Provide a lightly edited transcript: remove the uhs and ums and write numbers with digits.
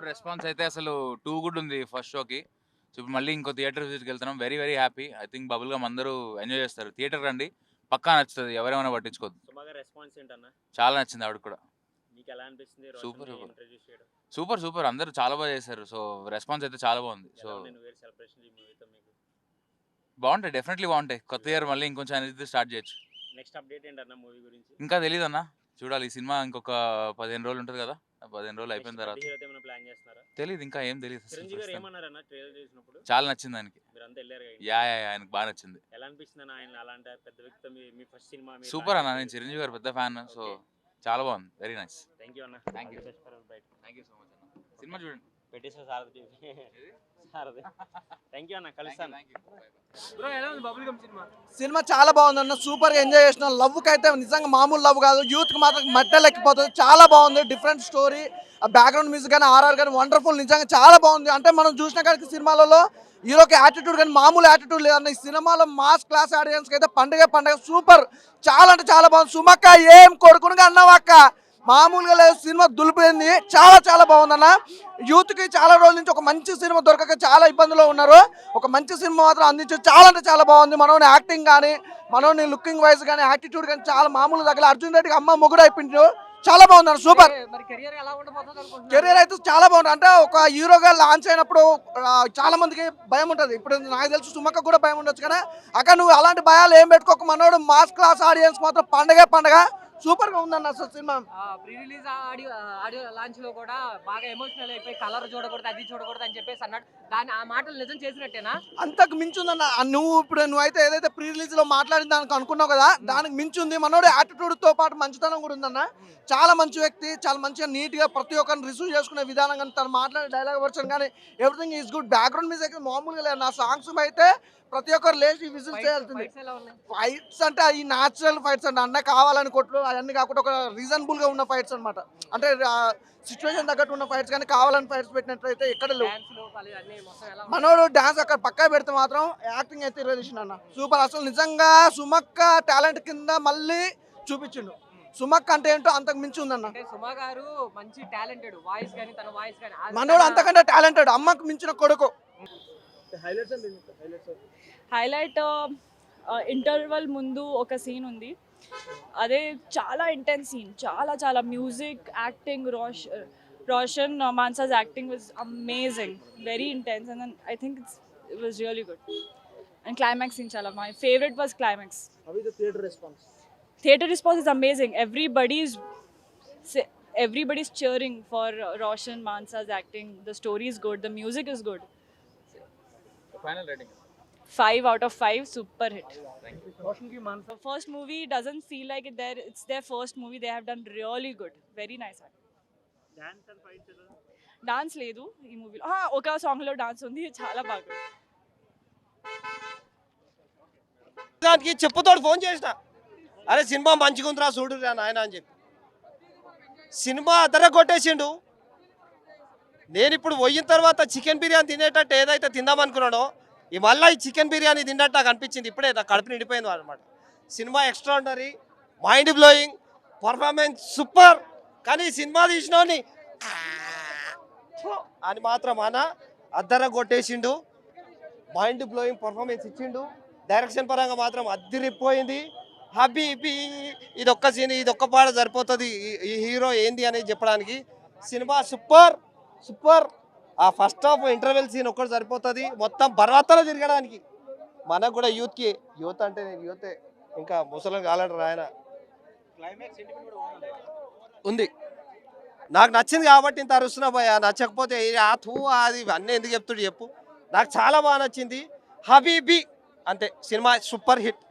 Super response అయితే అసలు too good ఉంది ఫస్ట్ షోకి. సో ఇప్పుడు మళ్ళీ ఇంకో థియేటర్ విజిట్‌కి వెళ్తున్నాం. Very very happy. I think bubble gum అందరూ ఎంజాయ్ చేస్తారు. థియేటర్ రండి. పక్కా నచ్చుతది. ఎవరేమైనా పట్టించుకోవద్దు. సుమా రెస్పాన్స్ ఏంటన్నా? చాలా నచ్చింది ఆవిడకి కూడా. మీకు ఎలా అనిపిస్తుంది సూపర్ రోషన్‌ని సూపర్. ఇంట్రడ్యూస్ చేయడం? సూపర్ సూపర్ అందరూ చాలా బాగా చేశారు. సో రెస్పాన్స్ అయితే చాలా బాగుంది. సో ఎలా ఉంది న్యూ ఇయర్ సెలబ్రేషన్ ఈ మూవీతో మీకు? బాగుంటాయి. డెఫినెట్‌లీ బాగుంటాయి. కొత్త ఇయర్ మళ్ళీ ఇంకొంచెం అనేది స్టార్ట్ చేయొచ్చు. నెక్స్ట్ అప్డేట్ ఏంటన్నా మూవీ గురించి? ఇంకా తెలీదన్న. చూడాలి. ఈ సినిమా ఇంకొక 15 రోజులు ఉంటది కదా! ఆ 15 రోజులు అయిపోయిన నెక్స్ట్ పెద్ద తర్వాత హీరోతో ఏమైనా ప్లాన్ చేస్తున్నారా? తెలీదు. ఇంకా ఏం తెలీదు అసలు చిరంజీవి గారు ప్రస్తుతానికి. ఏమన్నారన్న ట్రైలర్ చూసినప్పుడు? చాలా నచ్చింది ఆయనకి. మీరంతా వెళ్ళారు కదా యాహ్! ఇంటికి. యాహ్! ఆయనకి బాగా నచ్చింది. ఎలా అనిపిస్తుందన్న ఆయన అలాంటి పెద్ద వ్యక్తితో మీ ఫస్ట్ సినిమా మీరు సూపర్ అన్న. లాంచ్ నేను చేశారు? చిరంజీవి గారి పెద్ద ఫ్యాన్. So okay. చాలా బాగుంది. Very nice. థ్యాంక్ యూ అన్న. Thank all you. The best for బయట. థ్యాంక్ యూ సో మచ్ అన్న. సినిమా చూడండి. పెట్టేసా సారథి టీవీ. సారథి. థ్యాంక్ యూ అన్న. కలుస్తాను. బ్రో ఎలా ఉంది బబుల్ గమ్ సినిమా? సినిమా చాలా బాగుందన్న, సూపర్ గా ఎంజాయ్ చేసిన. లవ్ కి అయితే నిజంగా మామూలు లవ్ కాదు, యూత్ కి మాత్రం మట్టెలెక్కిపోతుంది. చాలా బాగుంది, డిఫరెంట్ స్టోరీ. ఆ బ్యాక్గ్రౌండ్ మ్యూజిక్ కానీ ఆర్ఆర్ కానీ వండర్ఫుల్, నిజంగా చాలా బాగుంది. అంటే మనం చూసిన కాడికి సినిమాలలో హీరోకి యాటిట్యూడ్ కానీ మామూలు యాటిట్యూడ్ లేదన్న. ఈ సినిమాలో మాస్ క్లాస్ ఆడియన్స్ కి అయితే పండుగ సూపర్. చాలా అంటే చాలా బాగుంది. సుమక్క ఏం కొడుకునుగా అన్నావక్క, మామూలుగా లేదు. సినిమా దులిపోయింది. చాలా బాగుందన్న. యూత్ కి చాలా రోజుల నుంచి ఒక మంచి సినిమా దొరకక చాలా ఇబ్బందుల్లో ఉన్నారు. ఒక మంచి సినిమా మాత్రం అందించి చాలా అంటే చాలా బాగుంది. మనోని యాక్టింగ్ కానీ, మనోని లుకింగ్ వైజ్ కానీ, యాటిట్యూడ్ కానీ చాలా మామూలు దగ్గర. అర్జున్ రెడ్డికి అమ్మ మొగుడు అయిపోయింది. చాలా బాగుంది, సూపర్. మరి కెరియర్ ఎలా ఉండబోతుంది అనుకుంటున్నారు? కెరీర్ అయితే చాలా బాగుంది. అంటే ఒక హీరోగా లాంచ్ అయినప్పుడు చాలా మందికి భయం ఉంటుంది. ఇప్పుడు నాకు తెలుసు సుమక్క కూడా భయం ఉండొచ్చు, కానీ అక్కడ నువ్వు అలాంటి భయాలు ఏం పెట్టుకోక మనోడు మాస్ క్లాస్ ఆడియన్స్ మాత్రం పండగ సూపర్ గా ఉందన్న అసలు cinema. Pre release audio launch లో కూడా బాగా ఎమోషనల్ అయిపోయి కలర్ చూడకూడదు అది చూడకూడదు అని చెప్పేసి అన్నాడు. దాని ఆ మాటలు నిజం చేసినట్టేనా? అంతకు మించుందన్న. నువ్వైతే ఏదైతే ప్రీ రిలీజ్ లో మాట్లాడిన దానికి అనుకున్నావు కదా, దానికి మించుంది. మనోడు యాటిట్యూడ్ తో పాటు మంచితనం కూడా ఉందన్న. చాలా మంచి వ్యక్తి, చాలా మంచిగా నీట్ గా ప్రతి ఒక్కరిని రిసీవ్ చేసుకునే విధానం కానీ, తను మాట్లాడే డైలాగ్ వర్షన్ కానీ everything is good. Background music మామూలుగా లేదు. నా సాంగ్స్ అయితే ప్రతి ఒక్కరు లేచి విజిల్ చేయాల్సింది. ఫైట్స్ ఎలా ఉన్నాయి? ఫైట్స్ అంటే ఈ న్యాచురల్ ఫైట్స్ అంటే అన్న కావాలని కొట్లు అవన్నీ కాకుండా ఒక రీజనబుల్ గా ఉన్న ఫైట్స్ అన్నమాట. అంటే సిచ్యువేషన్ తగ్గట్టు ఉన్న ఫైట్స్, కానీ కావాలని ఫైట్స్ పెట్టినట్లయితే ఎక్కడ లేవు. డాన్స్ లో అన్ని మొత్తం ఎలా ఉన్నాయి? మనోడు డాన్స్ అక్కడ పక్కా పెడితే మాత్రం యాక్టింగ్ అయితే ఇరవేషన్ అన్న సూపర్. అసలు నిజంగా సుమక్క టాలెంట్ కింద మళ్ళీ చూపించిండు. సుమక్క అంటే ఏంటో అంతకు మించి ఉందన్న. అంటే సుమా గారు మంచి టాలెంటెడ్ వాయిస్ కానీ తన వాయిస్ కానీ మనోడు అంతకంటే టాలెంటెడ్, అమ్మకు మించిన కొడుకు. హైలైట్ ఇంటర్వల్ ముందు ఒక సీన్ ఉంది, అదే చాలా ఇంటెన్స్ సీన్. చాలా మ్యూజిక్, యాక్టింగ్, రోషన్ మాన్సా's acting was amazing, very intense, and then I think it was really good. And climax scene చాలా, my favourite was climax. Theatre response is amazing. Everybody's cheering for Roshan Mansa's acting. The story is good, the music is good. Final rating 5 out of 5, super hit. Roshan కి Mansa The first movie doesn't feel like it's their first movie. They have done really good, very nice. Dance and fights ఎలా? Dance లేదు ఈ మూవీలో. ఒక song లో dance ఉంది, చాలా బాగుంది. దానికి చెప్పుతోడు ఫోన్ చేసిన, అరే సినిమా మంచిగా ఉందిరా చూడు నాయన అని చెప్పి. సినిమా అదర కొట్టేసిండు. నేను ఇప్పుడు పోయిన తర్వాత చికెన్ బిర్యానీ తినేటట్టు ఏదైతే తిందామనుకున్నానో ఈ మళ్ళీ ఈ చికెన్ బిర్యానీ తిన్నట్టు నాకు అనిపించింది. ఇప్పుడే నా కడుపు నిండిపోయింది అనమాట. Cinema extraordinary, mind blowing, performance super. కానీ సినిమా తీసినోని అని మాత్రం అద్దర కొట్టేసిండు. మైండ్ బ్లోయింగ్ పర్ఫార్మెన్స్ ఇచ్చిండు. డైరెక్షన్ పరంగా మాత్రం అద్దరిపోయింది. హబీబీ ఇదొక్క సీన్, ఇదొక్క పాట సరిపోతుంది ఈ హీరో ఏంది అనేది చెప్పడానికి. Cinema super. ఆ ఫస్ట్ హాఫ్ ఇంటర్వెల్ సీన్ ఒక్కటి సరిపోతుంది మొత్తం బర్వాతలో తిరగడానికి. మనకు కూడా యూత్ అంటే నేను యూతే, ఇంకా ముసలం కాలంటారు ఆయన. ఉంది నాకు నచ్చింది కాబట్టి ఇంత అరుస్తున్నా పోయా. నచ్చకపోతే అది అన్నీ ఎందుకు చెప్తుడు చెప్పు. నాకు చాలా బాగా నచ్చింది. హబీబీ అంతే. Cinema super hit.